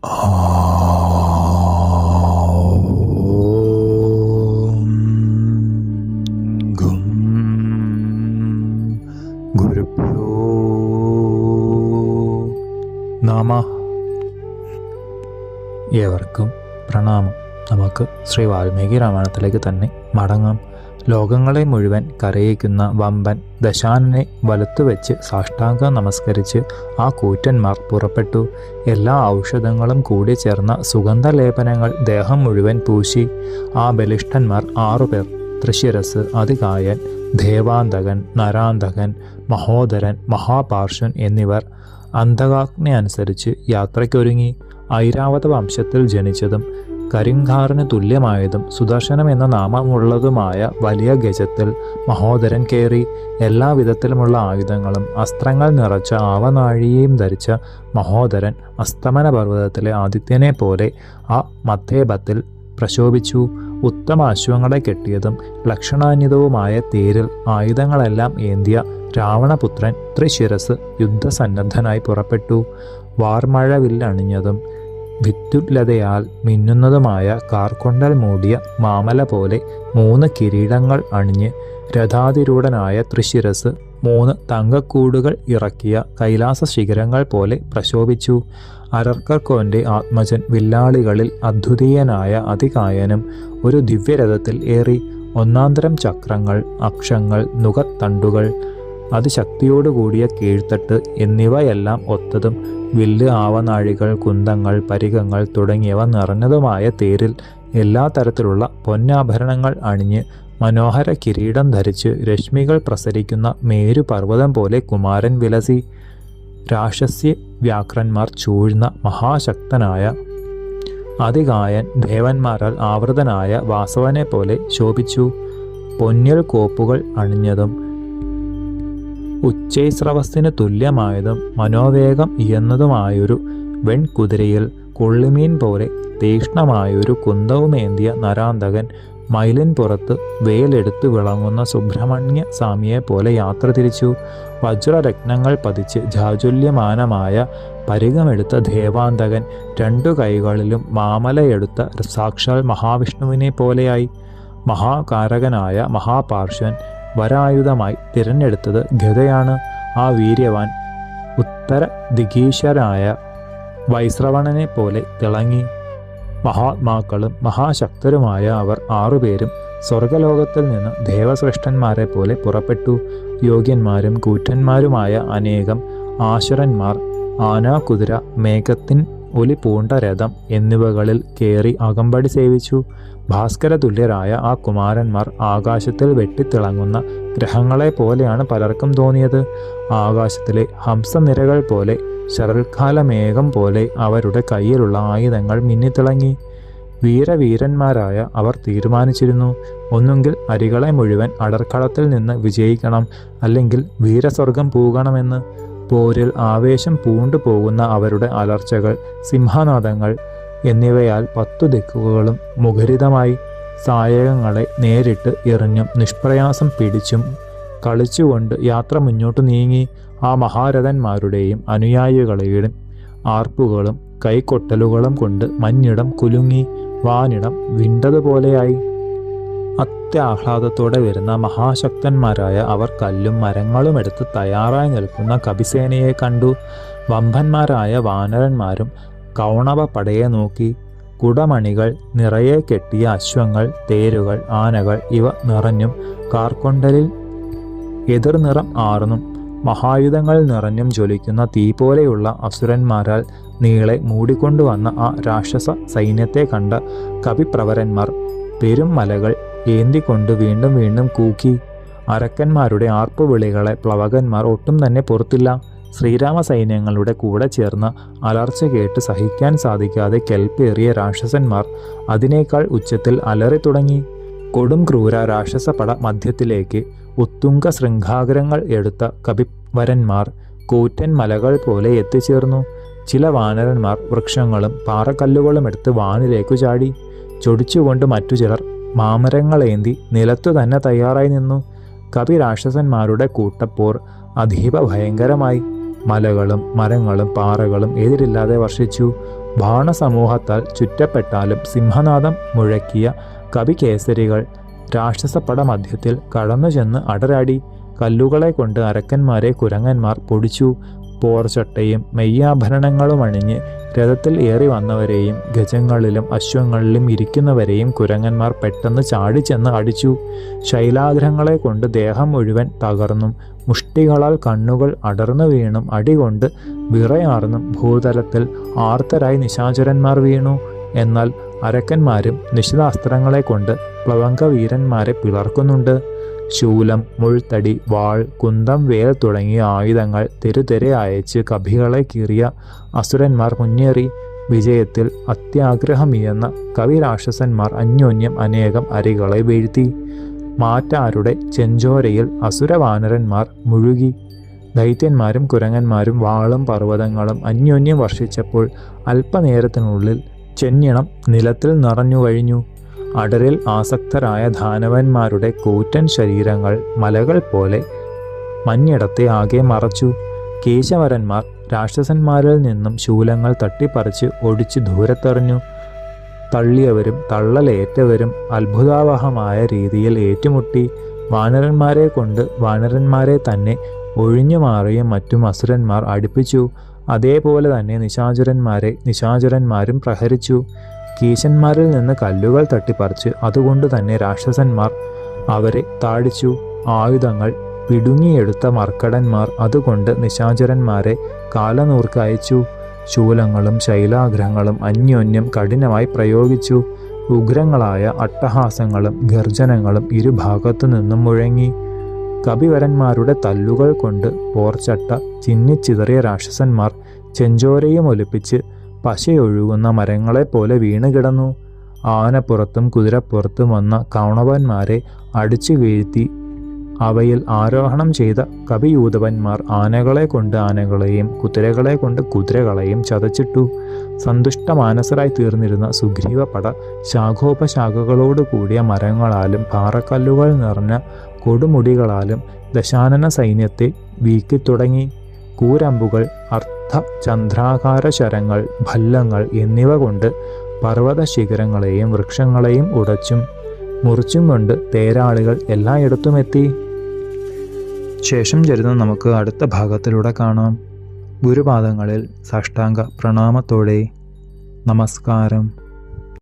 ഗും ഗുരുഭ്യോ നമഃ. ഏവർക്കും പ്രണാമം. നമുക്ക് ശ്രീ വാൽമീകി രാമായണത്തിലേക്ക് തന്നെ മടങ്ങാം. ലോകങ്ങളെ മുഴുവൻ കരയിക്കുന്ന വമ്പൻ ദശാനനെ വലത്തുവെച്ച് സാഷ്ടാംഗം നമസ്കരിച്ച് ആ കൂറ്റന്മാർ പുറപ്പെട്ടു. എല്ലാ ഔഷധങ്ങളും കൂടി ചേർന്ന സുഗന്ധലേപനങ്ങൾ ദേഹം മുഴുവൻ പൂശി ആ ബലിഷ്ഠന്മാർ 6 പേർ, തൃശിരസ്, അതികായൻ, ദേവാന്തകൻ, നരാന്തകൻ, മഹോദരൻ, മഹാപാർശ്വൻ എന്നിവർ അന്തകാഗ്നി അനുസരിച്ച് യാത്രയ്ക്കൊരുങ്ങി. ഐരാവത വംശത്തിൽ ജനിച്ചതും കരിങ്കാറിന് തുല്യമായതും സുദർശനം എന്ന നാമമുള്ളതുമായ വലിയ ഗജത്തിൽ മഹോദരൻ കയറി. എല്ലാവിധത്തിലുമുള്ള ആയുധങ്ങളും അസ്ത്രങ്ങൾ നിറച്ച ആവനാഴിയെയും ധരിച്ച മഹോദരൻ അസ്തമന പർവ്വതത്തിലെ ആദിത്യനെ പോലെ ആ മത്തേബത്തിൽ പ്രശോഭിച്ചു. ഉത്തമ അശ്വങ്ങളെ കെട്ടിയതും ലക്ഷണാന്വിതവുമായ തേരിൽ ആയുധങ്ങളെല്ലാം ഏന്തിയ രാവണപുത്രൻ തൃശിരസ് യുദ്ധസന്നദ്ധനായി പുറപ്പെട്ടു. വാർമഴവില്ലണിഞ്ഞതും വിദ്യുല്ലതയാൽ മിന്നുന്നതുമായ കാർക്കൊണ്ടൽ മൂടിയ മാമല പോലെ 3 കിരീടങ്ങൾ അണിഞ്ഞ് രഥാതിരൂഢനായ തൃശിരസ് 3 തങ്കക്കൂടുകൾ ഇറക്കിയ കൈലാസ ശിഖരങ്ങൾ പോലെ പ്രശോഭിച്ചു. അരർക്കർക്കോന്റെ ആത്മജൻ വില്ലാളികളിൽ അദ്വിതീയനായ അതികായനും ഒരു ദിവ്യരഥത്തിൽ ഏറി. ഒന്നാന്തരം ചക്രങ്ങൾ, അക്ഷങ്ങൾ, നുകത്തണ്ടുകൾ, അതിശക്തിയോടുകൂടിയ കീഴ്ത്തട്ട് എന്നിവയെല്ലാം ഒത്തതും വില്ല്, ആവനാഴികൾ, കുന്തങ്ങൾ, പരികങ്ങൾ തുടങ്ങിയവ നിറഞ്ഞതുമായ തേരിൽ എല്ലാ തരത്തിലുള്ള പൊന്നാഭരണങ്ങൾ അണിഞ്ഞ് മനോഹര കിരീടം ധരിച്ച് രശ്മികൾ പ്രസരിക്കുന്ന മേരുപർവ്വതം പോലെ കുമാരൻ വിലസി. രാക്ഷസ്യ വ്യാഘ്രന്മാർ ചൂഴ്ന്ന മഹാശക്തനായ അതികായൻ ദേവന്മാരാൽ ആവൃതനായ വാസവനെ പോലെ ശോഭിച്ചു. പൊന്നിൽ കോപ്പുകൾ അണിഞ്ഞതും ഉച്ചൈസ്രവസ്സിന് തുല്യമായതും മനോവേഗം ഇയന്നതുമായൊരു വെൺകുതിരയിൽ കൊള്ളിമീൻ പോലെ തീക്ഷ്ണമായൊരു കുന്തവുമേന്തിയ നരാന്തകൻ മയിലിൻ പുറത്ത് വേലെടുത്ത് വിളങ്ങുന്ന സുബ്രഹ്മണ്യ സ്വാമിയെ പോലെ യാത്ര തിരിച്ചു. വജ്രരത്നങ്ങൾ പതിച്ച് ജാജ്വല്യമാനമായ പരികമെടുത്ത ദേവാന്തകൻ 2 കൈകളിലും മാമലയെടുത്ത സാക്ഷാൽ മഹാവിഷ്ണുവിനെ പോലെയായി. മഹാകാരകനായ മഹാപാർശ്വൻ വരായുധമായി തിരഞ്ഞെടുത്തത് ഗദയാണ്. ആ വീര്യവാൻ ഉത്തര ദിഗീശരായ വൈശ്രവണനെ പോലെ തിളങ്ങി. മഹാത്മാക്കളും മഹാശക്തരുമായ അവർ 6 പേരും സ്വർഗലോകത്തിൽ നിന്ന് ദേവശ്രേഷ്ഠന്മാരെ പോലെ പുറപ്പെട്ടു. യോഗ്യന്മാരും കൂറ്റന്മാരുമായ അനേകം ആശുരന്മാർ ആനാകുതിര, മേഘത്തിൻ ഒലി പൂണ്ട രഥം എന്നിവകളിൽ കയറി അകമ്പടി സേവിച്ചു. ഭാസ്കരതുല്യരായ ആ കുമാരന്മാർ ആകാശത്തിൽ വെട്ടിത്തിളങ്ങുന്ന ഗ്രഹങ്ങളെ പോലെയാണ് പലർക്കും തോന്നിയത്. ആകാശത്തിലെ ഹംസനിരകൾ പോലെ, ശരൽക്കാലമേഘം പോലെ അവരുടെ കയ്യിലുള്ള ആയുധങ്ങൾ മിന്നിത്തിളങ്ങി. വീരവീരന്മാരായ അവർ തീരുമാനിച്ചിരുന്നു, ഒന്നുകിൽ അരികളെ മുഴുവൻ അടർക്കളത്തിൽ നിന്ന് വിജയിക്കണം, അല്ലെങ്കിൽ വീരസ്വർഗം പൂകണമെന്ന്. പോരിൽ ആവേശം പൂണ്ടു പോകുന്ന അവരുടെ അലർച്ചകൾ, സിംഹനാദങ്ങൾ എന്നിവയാൽ 10 ദിക്കുകളും മുഖരിതമായി. സായകങ്ങളെ നേരിട്ട് എറിഞ്ഞും നിഷ്പ്രയാസം പിടിച്ചും കളിച്ചുകൊണ്ട് യാത്ര മുന്നോട്ട് നീങ്ങി. ആ മഹാരഥന്മാരുടെയും അനുയായികളുടെയും ആർപ്പുകളും കൈകൊട്ടലുകളും കൊണ്ട് മഞ്ഞിടം കുലുങ്ങി, വാനിടം വിണ്ടതുപോലെയായി. അത്യാഹ്ലാദത്തോടെ വരുന്ന മഹാശക്തന്മാരായ അവർ കല്ലും മരങ്ങളും എടുത്ത് തയ്യാറായി നിൽക്കുന്ന കപിസേനയെ കണ്ടു. വമ്പന്മാരായ വാനരന്മാരും കൗണവ പടയെ നോക്കി. കുടമണികൾ നിറയെ കെട്ടിയ അശ്വങ്ങൾ, തേരുകൾ, ആനകൾ ഇവ നിറഞ്ഞും കാർക്കൊണ്ടലിൽ എതിർനിറം ആർന്നും മഹായുധങ്ങൾ നിറഞ്ഞും ജ്വലിക്കുന്ന തീ പോലെയുള്ള അസുരന്മാരാൽ നീളെ മൂടിക്കൊണ്ടുവന്ന ആ രാക്ഷസ സൈന്യത്തെ കണ്ട കവിപ്രവരന്മാർ പെരും മലകൾ ഏന്തിക്കൊണ്ട് വീണ്ടും വീണ്ടും കൂക്കി. അരക്കന്മാരുടെ ആർപ്പുവിളികളെ പ്ലവകന്മാർ ഒട്ടും തന്നെ പൊറുത്തില്ല. ശ്രീരാമ സൈന്യങ്ങളുടെ കൂടെ ചേർന്ന് അലർച്ച കേട്ട് സഹിക്കാൻ സാധിക്കാതെ കെൽപ്പേറിയ രാക്ഷസന്മാർ അതിനേക്കാൾ ഉച്ചത്തിൽ അലറി തുടങ്ങി. കൊടും ക്രൂര രാക്ഷസപട മധ്യത്തിലേക്ക് ഉത്തുംഗ ശൃംഖാഗ്രങ്ങൾ എടുത്ത കപിവരന്മാർ കൂറ്റൻ മലകൾ പോലെ എത്തിച്ചേർന്നു. ചില വാനരന്മാർ വൃക്ഷങ്ങളും പാറക്കല്ലുകളും എടുത്ത് വാനിലേക്കു ചാടി. ചൊടിച്ചുകൊണ്ട് മറ്റു ചിലർ മാമരങ്ങളേന്തി നിലത്തു തന്നെ തയ്യാറായി നിന്നു. കപിരാക്ഷസന്മാരുടെ കൂട്ടപ്പോർ അതീവ ഭയങ്കരമായി. മലകളും മരങ്ങളും പാറകളും എതിരില്ലാതെ വർഷിച്ചു. ബാണസമൂഹത്താൽ ചുറ്റപ്പെട്ടാലും സിംഹനാദം മുഴക്കിയ കവികേസരികൾ രാക്ഷസപ്പട മധ്യത്തിൽ കടന്നു ചെന്ന് അടരാടി. കല്ലുകളെ കൊണ്ട് അരക്കന്മാരെ കുരങ്ങന്മാർ പൊടിച്ചു. പോർച്ചട്ടയും മെയ്യാഭരണങ്ങളും അണിഞ്ഞ് രഥത്തിൽ ഏറി വന്നവരെയും ഗജങ്ങളിലും അശ്വങ്ങളിലും ഇരിക്കുന്നവരെയും കുരങ്ങന്മാർ പെട്ടെന്ന് ചാടിച്ചെന്ന് അടിച്ചു. ശൈലാഗ്രഹങ്ങളെ കൊണ്ട് ദേഹം മുഴുവൻ തകർന്നും മുഷ്ടികളാൽ കണ്ണുകൾ അടർന്നു വീണും അടികൊണ്ട് വിറയാർന്നും ഭൂതലത്തിൽ ആർത്തരായി നിശാചരന്മാർ വീണു. എന്നാൽ അരക്കന്മാരും നിശിതാസ്ത്രങ്ങളെ കൊണ്ട് പ്ലവങ്കവീരന്മാരെ പിളർക്കുന്നുണ്ട്. ശൂലം, മുൾത്തടി, വാൾ, കുന്തം, വേൽ തുടങ്ങിയ ആയുധങ്ങൾ തെരുതെരെ അയച്ച് കഭികളെ കീറിയ അസുരന്മാർ മുന്നേറി. വിജയത്തിൽ അത്യാഗ്രഹമിയെന്ന കവിരാക്ഷസന്മാർ അന്യോന്യം അനേകം അരികളെ വീഴ്ത്തി. മാറ്റാരുടെ ചെഞ്ചോരയിൽ അസുരവാനരന്മാർ മുഴുകി. ദൈത്യന്മാരും കുരങ്ങന്മാരും വാളും പർവ്വതങ്ങളും അന്യോന്യം വർഷിച്ചപ്പോൾ അല്പനേരത്തിനുള്ളിൽ ചെന്നിണം നിലത്തിൽ നിറഞ്ഞു കഴിഞ്ഞു. അടരിൽ ആസക്തരായ ദാനവന്മാരുടെ കൂറ്റൻ ശരീരങ്ങൾ മലകൾ പോലെ മഞ്ഞിടത്തെ ആകെ മറച്ചു. കേശവരന്മാർ രാക്ഷസന്മാരിൽ നിന്നും ശൂലങ്ങൾ തട്ടിപ്പറിച്ച് ഒടിച്ച് ദൂരത്തെറിഞ്ഞു. തള്ളിയവരും തള്ളലേറ്റവരും അത്ഭുതാവഹമായ രീതിയിൽ ഏറ്റുമുട്ടി. വാനരന്മാരെ കൊണ്ട് വാനരന്മാരെ തന്നെ ഒഴിഞ്ഞു മാറിയും മറ്റും അസുരന്മാർ അടുപ്പിച്ചു. അതേപോലെ തന്നെ നിശാചരന്മാരെ നിശാചരന്മാരും പ്രഹരിച്ചു. കീശന്മാരിൽ നിന്ന് കല്ലുകൾ തട്ടിപ്പറിച്ച് അതുകൊണ്ട് തന്നെ രാക്ഷസന്മാർ അവരെ താടിച്ചു. ആയുധങ്ങൾ പിടുങ്ങിയെടുത്ത മർക്കടന്മാർ അതുകൊണ്ട് നിശാചരന്മാരെ കാലനൂർക്ക് അയച്ചു. ശൂലങ്ങളും ശൈലാഗ്രഹങ്ങളും അന്യോന്യം കഠിനമായി പ്രയോഗിച്ചു. ഉഗ്രങ്ങളായ അട്ടഹാസങ്ങളും ഗർജനങ്ങളും ഇരുഭാഗത്തു നിന്നും മുഴങ്ങി. കപിവരന്മാരുടെ തല്ലുകൾ കൊണ്ട് പോർച്ചട്ട ചിന്നിച്ചിതറിയ രാക്ഷസന്മാർ ചെഞ്ചോരയും ഒലിപ്പിച്ച് പശയൊഴുകുന്ന മരങ്ങളെപ്പോലെ വീണുകിടന്നു. ആനപ്പുറത്തും കുതിരപ്പുറത്തും വന്ന കൗണവന്മാരെ അടിച്ചു വീഴ്ത്തി. അവയിൽ ആരോഹണം ചെയ്ത കവിയൂതവന്മാർ ആനകളെ കൊണ്ട് ആനകളെയും കുതിരകളെ കൊണ്ട് കുതിരകളെയും ചതച്ചിട്ടു. സന്തുഷ്ടമാനസരായി തീർന്നിരുന്ന സുഗ്രീവപട ശാഖോപശാഖകളോട് കൂടിയ മരങ്ങളാലും പാറക്കല്ലുകൾ നിറഞ്ഞ കൊടുമുടികളാലും ദശാനന സൈന്യത്തെ വീക്കിത്തുടങ്ങി. കൂരമ്പുകൾ, ചന്ദ്രാകാര ശരങ്ങൾ, ഭല്ലങ്ങൾ എന്നിവ കൊണ്ട് പർവ്വത ശിഖരങ്ങളെയും വൃക്ഷങ്ങളെയും ഉടച്ചും മുറിച്ചും കൊണ്ട് തേരാളികൾ എല്ലായിടത്തുമെത്തി. ശേഷം ചരിതം നമുക്ക് അടുത്ത ഭാഗത്തിലൂടെ കാണാം. ഗുരുപാദങ്ങളിൽ സാഷ്ടാംഗ പ്രണാമത്തോടെ നമസ്കാരം.